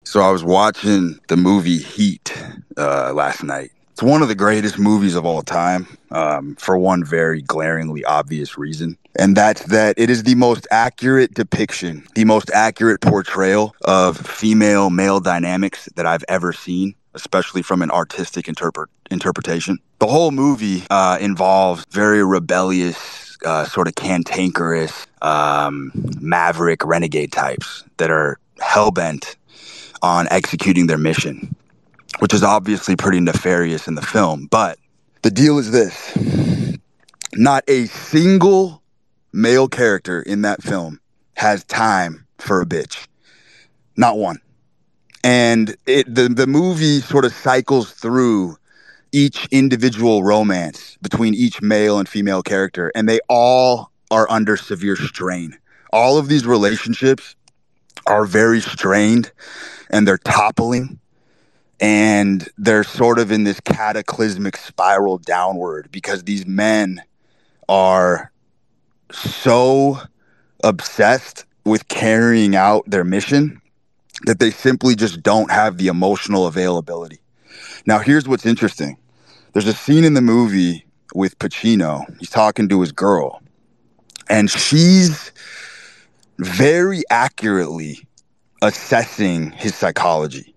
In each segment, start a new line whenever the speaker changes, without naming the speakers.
So I was watching the movie Heat last night. It's one of the greatest movies of all time, for one very glaringly obvious reason. And that's that it is the most accurate depiction, the most accurate portrayal of female male dynamics that I've ever seen, especially from an artistic interpretation. The whole movie involves very rebellious, sort of cantankerous, maverick renegade types that are hell-bent on executing their mission, which is obviously pretty nefarious in the film. But the deal is this: not a single male character in that film has time for a bitch. Not one. And the movie sort of cycles through each individual romance between each male and female character, and they all are under severe strain. All of these relationships are very strained, and they're toppling, and they're sort of in this cataclysmic spiral downward because these men are so obsessed with carrying out their mission that they simply just don't have the emotional availability. Now, here's what's interesting. There's a scene in the movie with Pacino. He's talking to his girl, and she's very accurately assessing his psychology.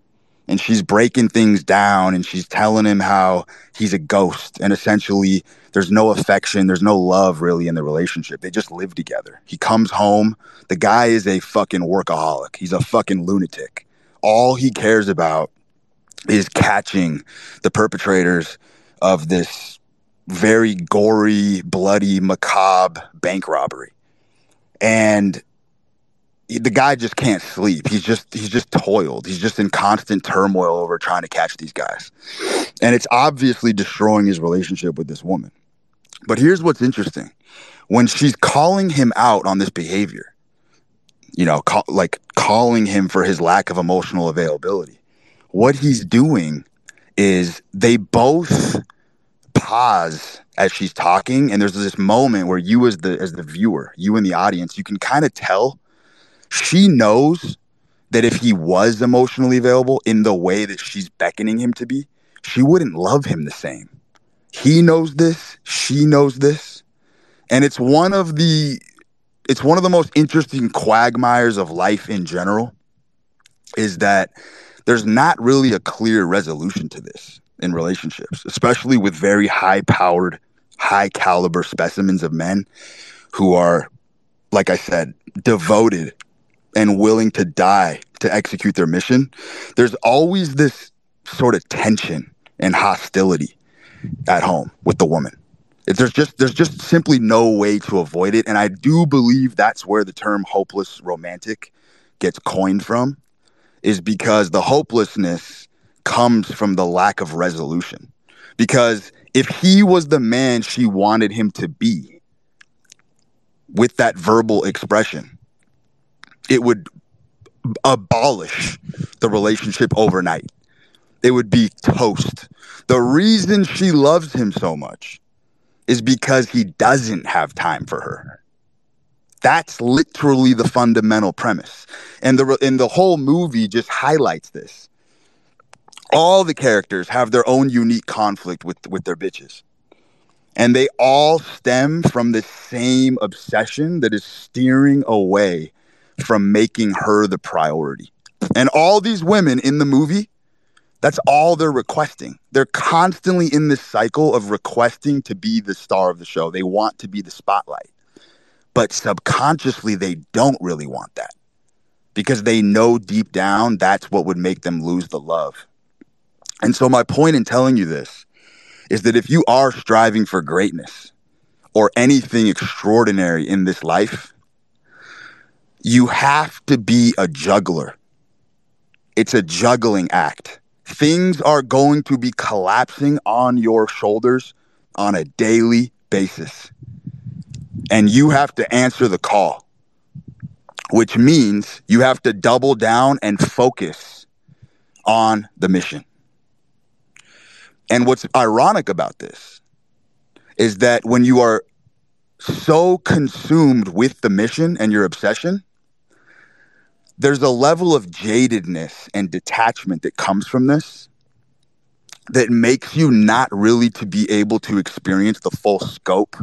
And she's breaking things down, and she's telling him how he's a ghost, and essentially there's no affection, there's no love really in the relationship. They just live together. He comes home. The guy is a fucking workaholic. He's a fucking lunatic. All he cares about is catching the perpetrators of this very gory, bloody, macabre bank robbery. And the guy just can't sleep. He's just toiled. He's just in constant turmoil over trying to catch these guys. And it's obviously destroying his relationship with this woman. But here's what's interesting. When she's calling him out on this behavior, calling him for his lack of emotional availability, what he's doing is they both pause as she's talking, and there's this moment where you as the viewer, you in the audience, you can kind of tell she knows that if he was emotionally available in the way that she's beckoning him to be, she wouldn't love him the same. He knows this, she knows this, and it's one of the most interesting quagmires of life in general, is that there's not really a clear resolution to this in relationships, especially with very high-powered, high-caliber specimens of men who are, like I said, devoted and willing to die to execute their mission. There's always this sort of tension and hostility at home with the woman. There's just simply no way to avoid it. And I do believe that's where the term hopeless romantic gets coined from, is because the hopelessness comes from the lack of resolution. Because if he was the man she wanted him to be with that verbal expression, it would abolish the relationship overnight. It would be toast. The reason she loves him so much is because he doesn't have time for her. That's literally the fundamental premise. And the whole movie just highlights this. All the characters have their own unique conflict with their bitches. And they all stem from the same obsession that is steering away from making her the priority. And all these women in the movie, that's all they're requesting. They're constantly in this cycle of requesting to be the star of the show. They want to be the spotlight. But subconsciously, they don't really want that, because they know deep down that's what would make them lose the love. And so my point in telling you this is that if you are striving for greatness or anything extraordinary in this life, you have to be a juggler. It's a juggling act. Things are going to be collapsing on your shoulders on a daily basis. And you have to answer the call, which means you have to double down and focus on the mission. And what's ironic about this is that when you are so consumed with the mission and your obsession, there's a level of jadedness and detachment that comes from this that makes you not really to be able to experience the full scope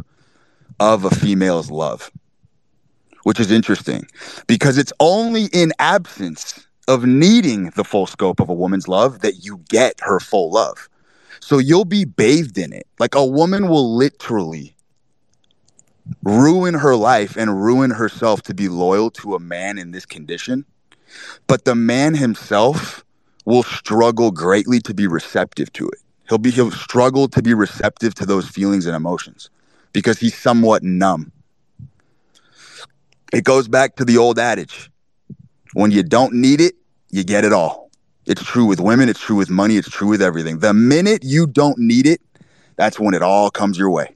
of a female's love, which is interesting because it's only in absence of needing the full scope of a woman's love that you get her full love. So you'll be bathed in it. Like a woman will literally ruin her life and ruin herself to be loyal to a man in this condition. But the man himself will struggle greatly to be receptive to it. He'll struggle to be receptive to those feelings and emotions because he's somewhat numb. It goes back to the old adage. When you don't need it, you get it all. It's true with women. It's true with money. It's true with everything. The minute you don't need it, that's when it all comes your way.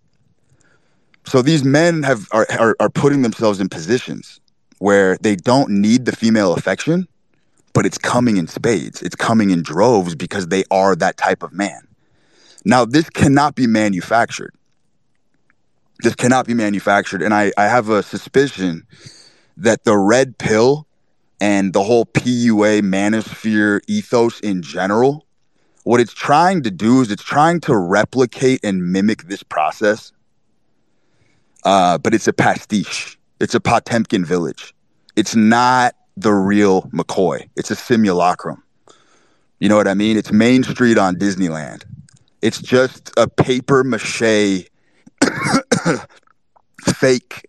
So these men are putting themselves in positions where they don't need the female affection, but it's coming in spades. It's coming in droves because they are that type of man. Now, this cannot be manufactured. This cannot be manufactured. And I have a suspicion that the red pill and the whole PUA manosphere ethos in general, what it's trying to do is it's trying to replicate and mimic this process. But it's a pastiche. It's a Potemkin village. It's not the real McCoy. It's a simulacrum. You know what I mean? It's Main Street on Disneyland. It's just a paper mache fake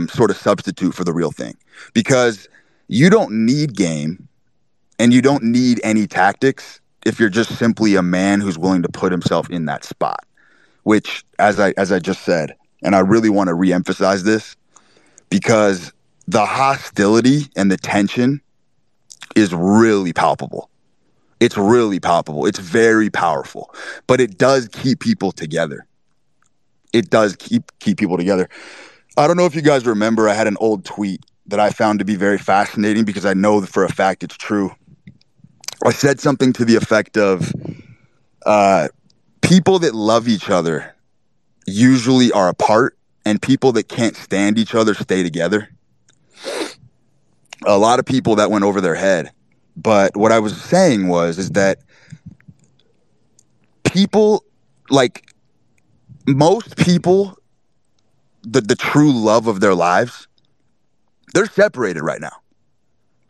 sort of substitute for the real thing. Because you don't need game and you don't need any tactics if you're just simply a man who's willing to put himself in that spot, which, as I just said, and I really want to reemphasize this because the hostility and the tension is really palpable. It's really palpable. It's very powerful, but it does keep people together. It does keep people together. I don't know if you guys remember, I had an old tweet that I found to be very fascinating because I know that for a fact it's true. I said something to the effect of people that love each other usually are apart, and people that can't stand each other stay together. A lot of people that went over their head. But what I was saying is that people, like most people, the true love of their lives, they're separated right now.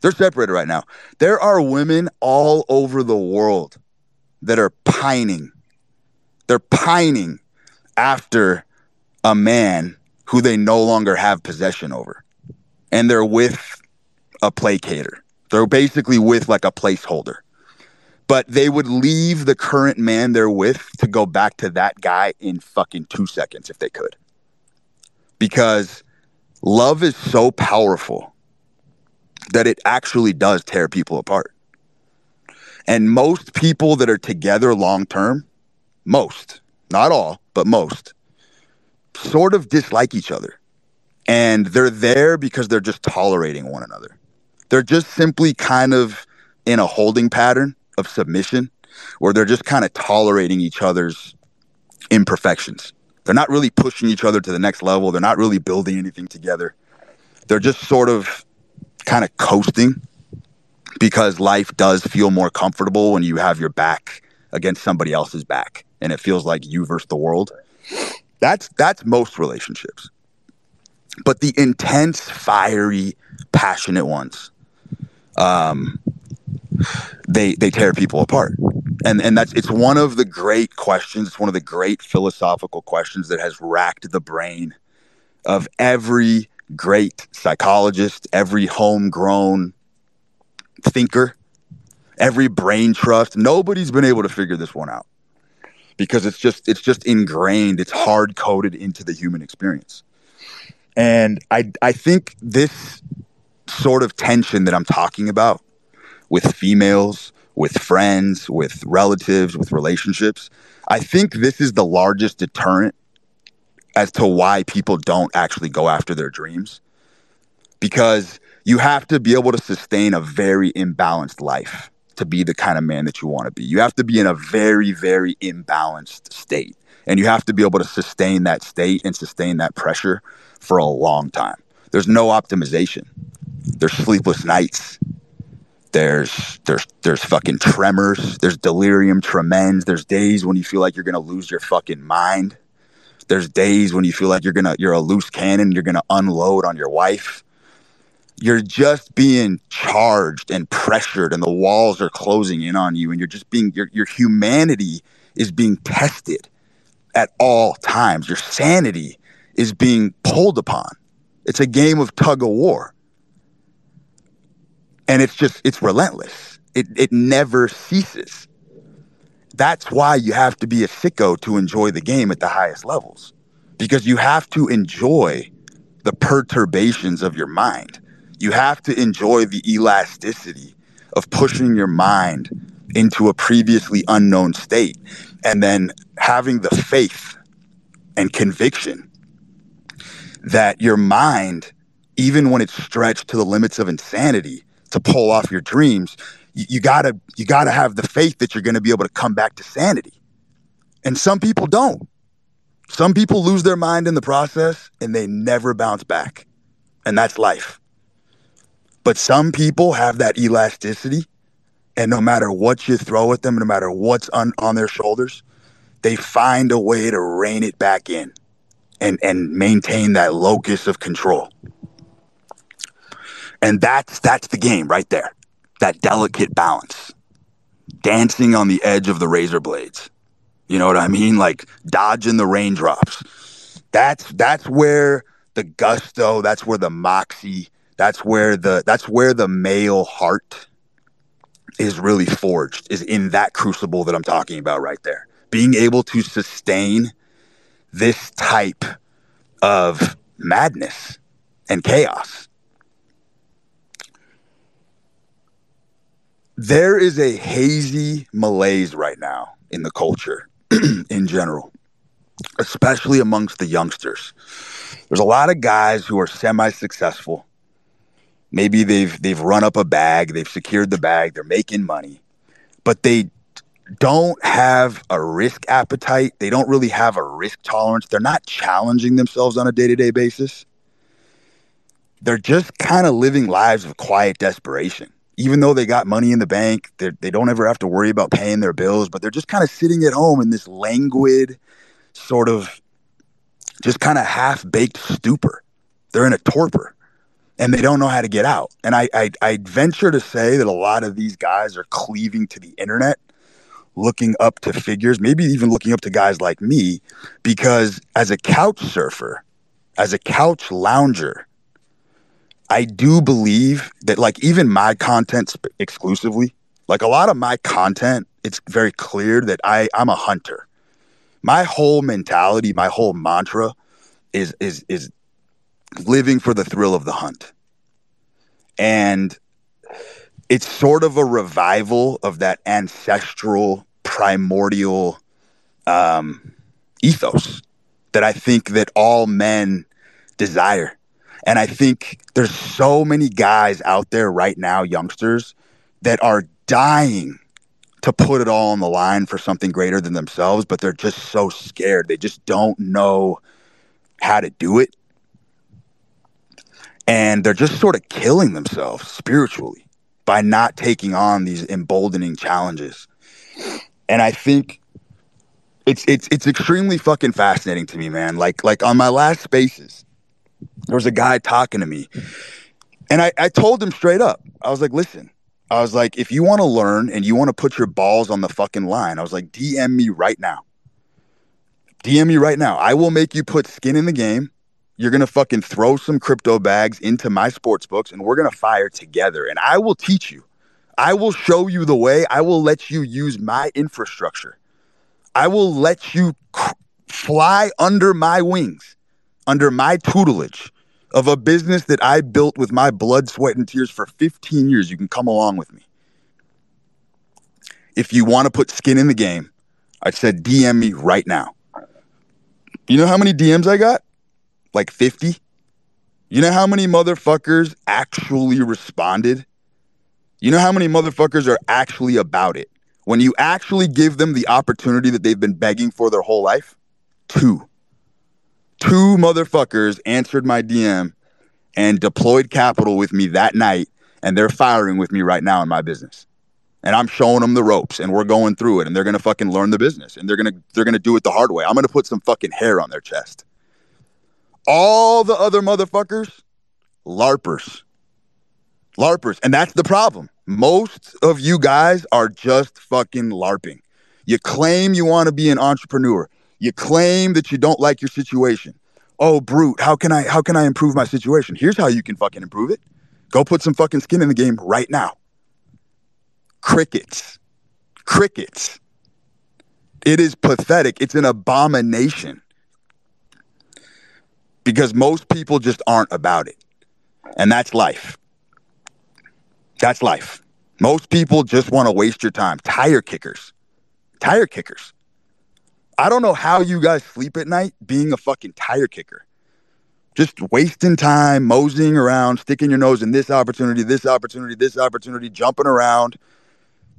They're separated right now. There are women all over the world that are pining. They're pining after a man who they no longer have possession over. And they're with a placater. They're basically with like a placeholder. But they would leave the current man they're with to go back to that guy in fucking 2 seconds if they could. Because love is so powerful that it actually does tear people apart. And most people that are together long term, most, not all, but most, sort of dislike each other. And they're there because they're just tolerating one another. They're just simply kind of in a holding pattern of submission where they're just kind of tolerating each other's imperfections. They're not really pushing each other to the next level. They're not really building anything together. They're just sort of kind of coasting because life does feel more comfortable when you have your back against somebody else's back and it feels like you versus the world. That's most relationships. But the intense, fiery, passionate ones, they tear people apart. And it's one of the great questions. It's one of the great philosophical questions that has racked the brain of every great psychologist, every homegrown thinker, every brain trust. Nobody's been able to figure this one out because it's just ingrained. It's hard coded into the human experience. And I think this sort of tension that I'm talking about with females, with friends, with relatives, with relationships, I think this is the largest deterrent as to why people don't actually go after their dreams. Because you have to be able to sustain a very imbalanced life to be the kind of man that you want to be. You have to be in a very, very imbalanced state. And you have to be able to sustain that state and sustain that pressure for a long time. There's no optimization. There's sleepless nights. There's fucking tremors. There's delirium tremens. There's days when you feel like you're gonna lose your fucking mind. There's days when you feel like you're a loose cannon. You're gonna unload on your wife. You're just being charged and pressured, and the walls are closing in on you, and you're just being your humanity is being tested at all times. Your sanity is being pulled upon. It's a game of tug of war. And it's relentless. It never ceases. That's why you have to be a sicko to enjoy the game at the highest levels, because you have to enjoy the perturbations of your mind. You have to enjoy the elasticity of pushing your mind into a previously unknown state, and then having the faith and conviction that your mind, even when it's stretched to the limits of insanity to pull off your dreams, you gotta have the faith that you're going to be able to come back to sanity. And some people don't. Some people lose their mind in the process and they never bounce back. And that's life. But some people have that elasticity, and no matter what you throw at them, no matter what's on their shoulders, they find a way to rein it back in and maintain that locus of control. And that's the game right there. That delicate balance. Dancing on the edge of the razor blades. You know what I mean? Like dodging the raindrops. That's where the gusto, that's where the moxie, that's where the male heart is really forged, is in that crucible that I'm talking about right there. Being able to sustain this type of madness and chaos. There is a hazy malaise right now in the culture in general, especially amongst the youngsters. There's a lot of guys who are semi-successful. Maybe they've run up a bag, they've secured the bag, they're making money, but they don't have a risk appetite. They don't really have a risk tolerance. They're not challenging themselves on a day-to-day basis. They're just kind of living lives of quiet desperation. Even though they got money in the bank, they don't ever have to worry about paying their bills, but they're just kind of sitting at home in this languid, sort of just kind of half-baked stupor. They're in a torpor, and they don't know how to get out. And I venture to say that a lot of these guys are cleaving to the internet, looking up to figures, maybe even looking up to guys like me, because as a couch surfer, as a couch lounger, I do believe that, like, even my content exclusively, like a lot of my content, it's very clear that I'm a hunter. My whole mentality, my whole mantra is living for the thrill of the hunt. And it's sort of a revival of that ancestral, primordial ethos that I think that all men desire. And I think there's so many guys out there right now, youngsters, that are dying to put it all on the line for something greater than themselves, but they're just so scared. They just don't know how to do it. And they're just sort of killing themselves spiritually by not taking on these emboldening challenges. And I think it's extremely fucking fascinating to me, man. Like on my last spaces, there was a guy talking to me, and I told him straight up. I was like, listen, I was like, if you want to learn and you want to put your balls on the fucking line, I was like, DM me right now. DM me right now. I will make you put skin in the game. You're going to fucking throw some crypto bags into my sports books, and we're going to fire together. And I will teach you. I will show you the way. I will let you use my infrastructure. I will let you fly under my wings, under my tutelage of a business that I built with my blood, sweat, and tears for 15 years. You can come along with me. If you want to put skin in the game, I said, DM me right now. You know how many DMs I got? Like 50. You know how many motherfuckers actually responded? You know how many motherfuckers are actually about it? When you actually give them the opportunity that they've been begging for their whole life? Two motherfuckers answered my DM and deployed capital with me that night, and they're firing with me right now in my business. And I'm showing them the ropes, and we're going through it, and they're gonna fucking learn the business, and they're gonna do it the hard way. I'm gonna put some fucking hair on their chest. All the other motherfuckers, LARPers. LARPers. And that's the problem. Most of you guys are just fucking LARPing. You claim you want to be an entrepreneur. You claim that you don't like your situation. Oh, brute, how can I improve my situation? Here's how you can fucking improve it. Go put some fucking skin in the game right now. Crickets. Crickets. It is pathetic. It's an abomination. Because most people just aren't about it. And that's life. That's life. Most people just want to waste your time. Tire kickers. Tire kickers. I don't know how you guys sleep at night being a fucking tire kicker. Just wasting time, moseying around, sticking your nose in this opportunity, jumping around.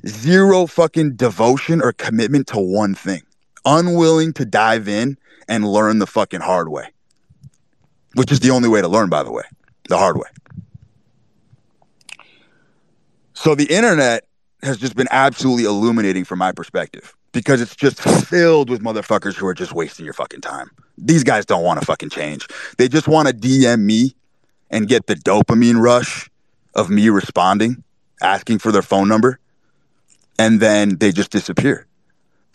Zero fucking devotion or commitment to one thing. Unwilling to dive in and learn the fucking hard way. Which is the only way to learn, by the way. The hard way. So the internet has just been absolutely illuminating from my perspective because it's just filled with motherfuckers who are just wasting your fucking time. These guys don't want to fucking change. They just want to DM me and get the dopamine rush of me responding, asking for their phone number, and then they just disappear.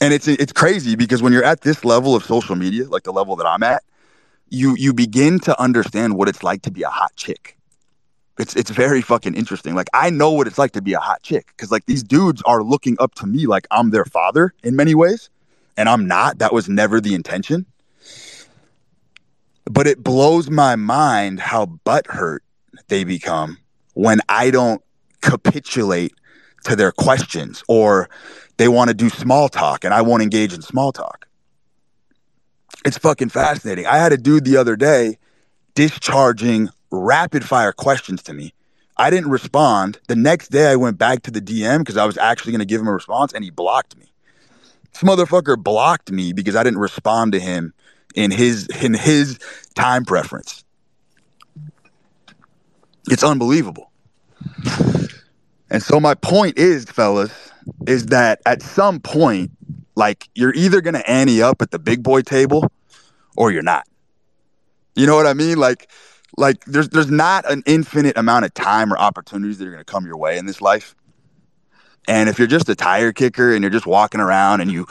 And it's crazy because when you're at this level of social media, like the level that I'm at, you begin to understand what it's like to be a hot chick. It's very fucking interesting. Like, I know what it's like to be a hot chick because, like, these dudes are looking up to me like I'm their father in many ways, and I'm not. That was never the intention. But it blows my mind how butthurt they become when I don't capitulate to their questions, or they want to do small talk and I won't engage in small talk. It's fucking fascinating. I had a dude the other day discharging rapid fire questions to me. I didn't respond. The next day I went back to the DM because I was actually going to give him a response, and he blocked me. This motherfucker blocked me because I didn't respond to him in his time preference. It's unbelievable. And so my point is, fellas, is that at some point, like, you're either going to ante up at the big boy table or you're not. You know what I mean? Like there's not an infinite amount of time or opportunities that are going to come your way in this life. And if you're just a tire kicker and you're just walking around and you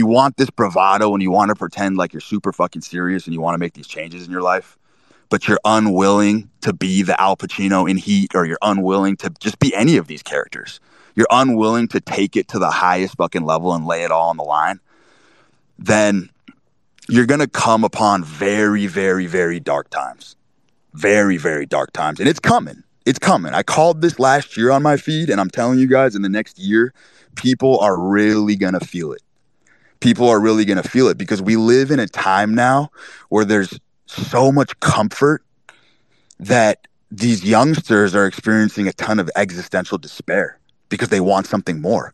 want this bravado and you want to pretend like you're super fucking serious and you want to make these changes in your life, but you're unwilling to be the Al Pacino in Heat, or you're unwilling to just be any of these characters. You're unwilling to take it to the highest fucking level and lay it all on the line, then you're going to come upon very, very, very dark times. Very, very dark times. And it's coming. It's coming. I called this last year on my feed, and I'm telling you guys, in the next year, people are really going to feel it. People are really going to feel it because we live in a time now where there's so much comfort that these youngsters are experiencing a ton of existential despair because they want something more.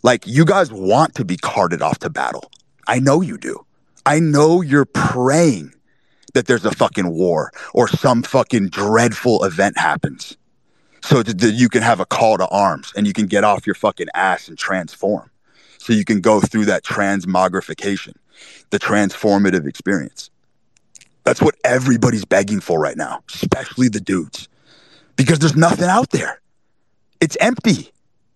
Like, you guys want to be carted off to battle. I know you do. I know you're praying that there's a fucking war or some fucking dreadful event happens so that you can have a call to arms and you can get off your fucking ass and transform. So you can go through that transmogrification, the transformative experience. That's what everybody's begging for right now, especially the dudes, because there's nothing out there. It's empty.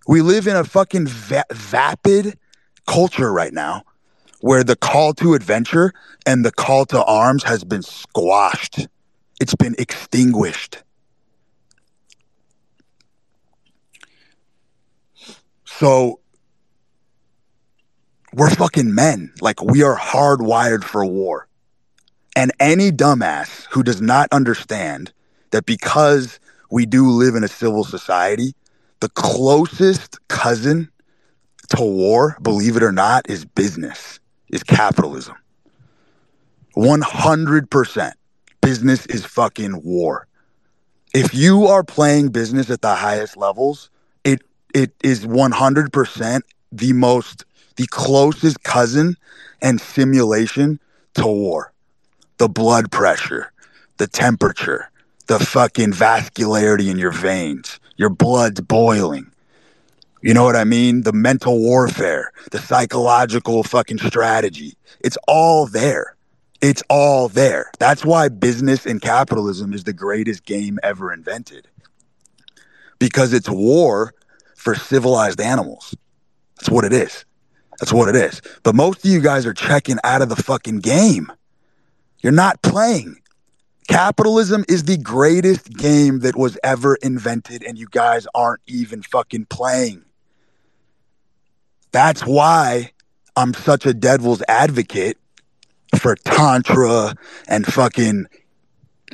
We live in a fucking vapid culture right now where the call to adventure and the call to arms has been squashed. It's been extinguished. So we're fucking men. Like, we are hardwired for war. And any dumbass who does not understand that because we do live in a civil society, the closest cousin to war, believe it or not, is business, is capitalism. 100%. Business is fucking war. If you are playing business at the highest levels, it is 100% the closest cousin and simulation to war. The blood pressure, the temperature, the fucking vascularity in your veins. Your blood's boiling. You know what I mean? The mental warfare, the psychological fucking strategy. It's all there. It's all there. That's why business and capitalism is the greatest game ever invented. Because it's war for civilized animals. That's what it is. That's what it is. But most of you guys are checking out of the fucking game. You're not playing. Capitalism is the greatest game that was ever invented, and you guys aren't even fucking playing. That's why I'm such a devil's advocate for Tantra and fucking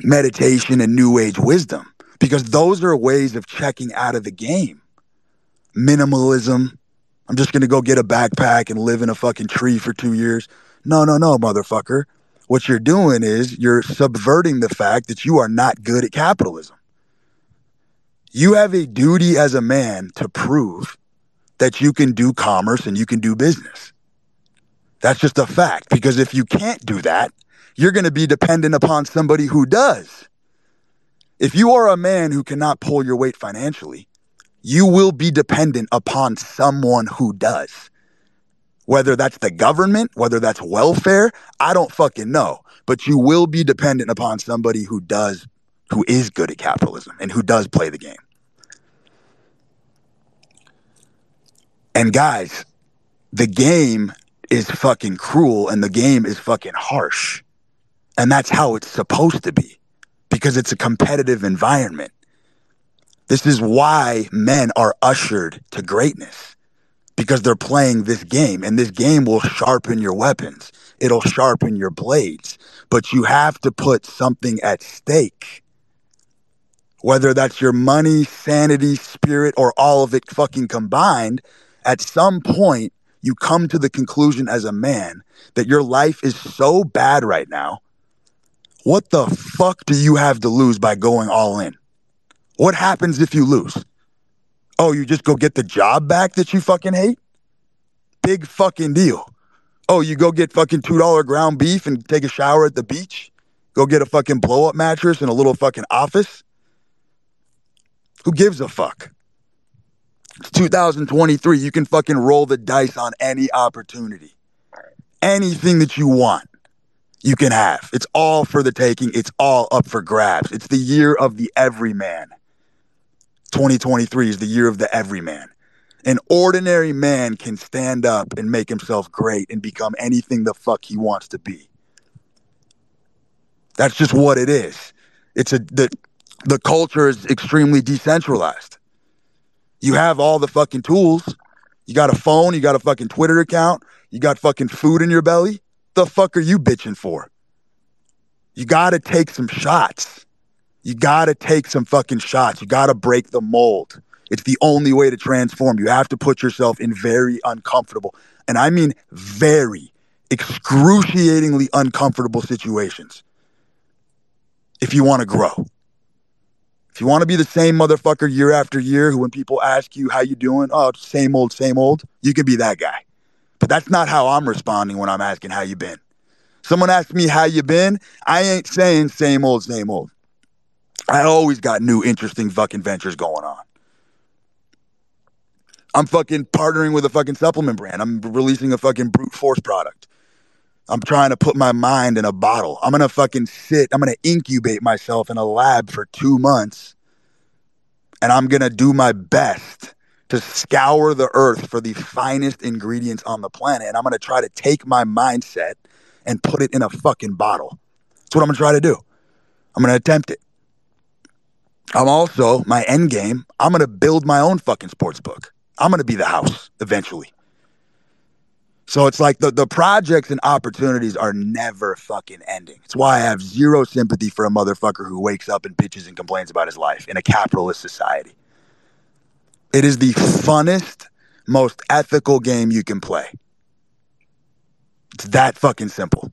meditation and New Age wisdom, because those are ways of checking out of the game. Minimalism. I'm just going to go get a backpack and live in a fucking tree for 2 years. No, motherfucker. What you're doing is you're subverting the fact that you are not good at capitalism. You have a duty as a man to prove that you can do commerce and you can do business. That's just a fact, because if you can't do that, you're going to be dependent upon somebody who does. If you are a man who cannot pull your weight financially, you will be dependent upon someone who does. Whether that's the government, whether that's welfare, I don't fucking know. But you will be dependent upon somebody who is good at capitalism and who does play the game. And guys, the game is fucking cruel and the game is fucking harsh. And that's how it's supposed to be, because it's a competitive environment. This is why men are ushered to greatness, because they're playing this game, and this game will sharpen your weapons. It'll sharpen your blades, but you have to put something at stake. Whether that's your money, sanity, spirit, or all of it fucking combined, at some point, you come to the conclusion as a man that your life is so bad right now. What the fuck do you have to lose by going all in? What happens if you lose? Oh, you just go get the job back that you fucking hate? Big fucking deal. Oh, you go get fucking $2 ground beef and take a shower at the beach? Go get a fucking blow-up mattress in a little fucking office? Who gives a fuck? It's 2023. You can fucking roll the dice on any opportunity. Anything that you want, you can have. It's all for the taking. It's all up for grabs. It's the year of the everyman. 2023 is the year of the everyman. An ordinary man can stand up and make himself great and become anything the fuck he wants to be. That's just what it is. The culture is extremely decentralized. You have all the fucking tools. You got a phone, you got a fucking Twitter account, you got fucking food in your belly. The fuck are you bitching for? You got to take some shots. You got to take some fucking shots. You got to break the mold. It's the only way to transform. You have to put yourself in very uncomfortable, and I mean very excruciatingly uncomfortable situations if you want to grow. If you want to be the same motherfucker year after year who when people ask you how you doing, oh, same old, you can be that guy. But that's not how I'm responding when I'm asking how you been. Someone asks me how you been, I ain't saying same old. I always got new interesting fucking ventures going on. I'm fucking partnering with a fucking supplement brand. I'm releasing a fucking brute force product. I'm trying to put my mind in a bottle. I'm going to incubate myself in a lab for 2 months. And I'm going to do my best to scour the earth for the finest ingredients on the planet. And I'm going to try to take my mindset and put it in a fucking bottle. That's what I'm going to try to do. I'm going to attempt it. My end game, I'm going to build my own fucking sports book. I'm going to be the house eventually. So it's like the projects and opportunities are never fucking ending. It's why I have zero sympathy for a motherfucker who wakes up and bitches and complains about his life in a capitalist society. It is the funnest, most ethical game you can play. It's that fucking simple.